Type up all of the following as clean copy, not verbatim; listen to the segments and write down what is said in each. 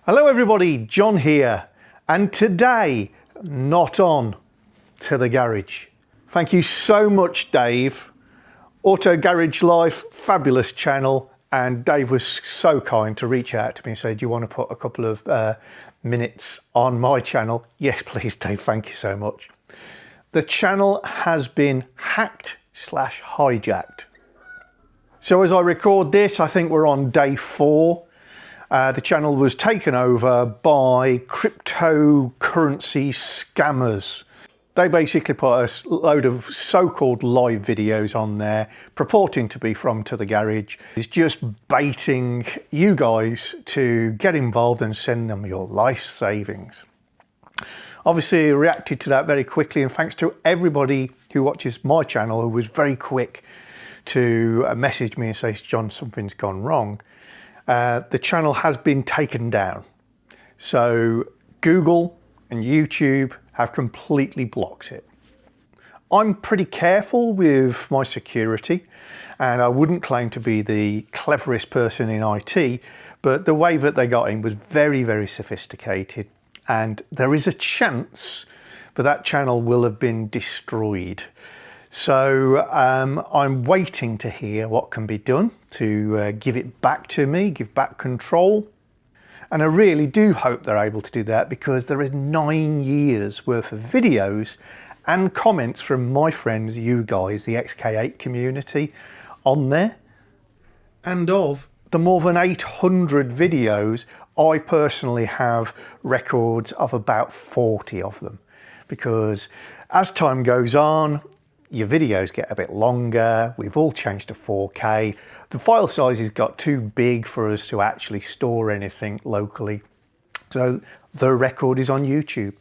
Hello everybody, John here, and today, not on to the garage. Thank you so much, Dave. Auto Garage Life, fabulous channel, and Dave was so kind to reach out to me and say, do you want to put a couple of minutes on my channel? Yes, please, Dave, thank you so much. The channel has been hacked/hijacked. So as I record this, I think we're on day 4. The channel was taken over by cryptocurrency scammers. They basically put a load of so-called live videos on there purporting to be from To The Garage. It's just baiting you guys to get involved and send them your life savings. Obviously, I reacted to that very quickly, and thanks to everybody who watches my channel who was very quick to message me and say, John, something's gone wrong. The channel has been taken down. So Google and YouTube have completely blocked it. I'm pretty careful with my security, and I wouldn't claim to be the cleverest person in IT, but the way that they got in was very, very sophisticated, and there is a chance that channel will have been destroyed. So I'm waiting to hear what can be done to give it back to me, give back control. And I really do hope they're able to do that, because there is 9 years worth of videos and comments from my friends, you guys, the XK8 community on there. And of the more than 800 videos, I personally have records of about 40 of them, because as time goes on, your videos get a bit longer. We've all changed to 4K. The file sizes got too big for us to actually store anything locally. So the record is on YouTube.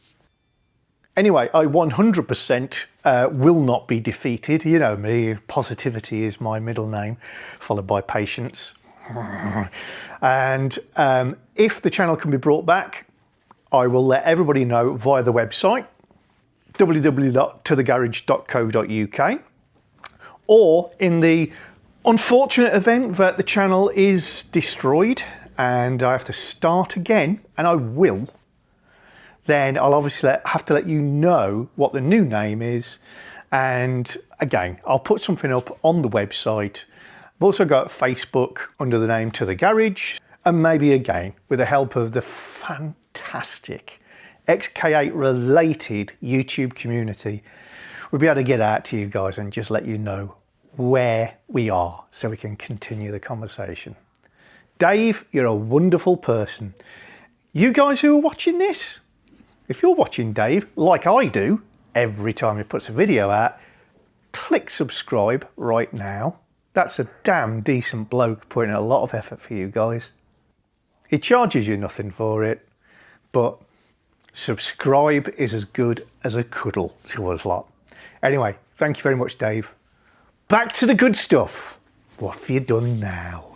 Anyway, I 100% will not be defeated. You know me, positivity is my middle name, followed by patience. And if the channel can be brought back, I will let everybody know via the website, www.tothegarage.co.uk, or in the unfortunate event that the channel is destroyed and I have to start again, and I will, then I'll obviously have to let you know what the new name is. And again, I'll put something up on the website. I've also got Facebook under the name To The Garage, and maybe again, with the help of the fantastic XK8 related YouTube community, we'll be able to get out to you guys and just let you know where we are so we can continue the conversation. Dave, you're a wonderful person. You guys who are watching this, if you're watching Dave, like I do, every time he puts a video out, click subscribe right now. That's a damn decent bloke putting in a lot of effort for you guys. He charges you nothing for it, but subscribe is as good as a cuddle to us lot. Anyway, thank you very much, Dave. Back to the good stuff. What have you done now?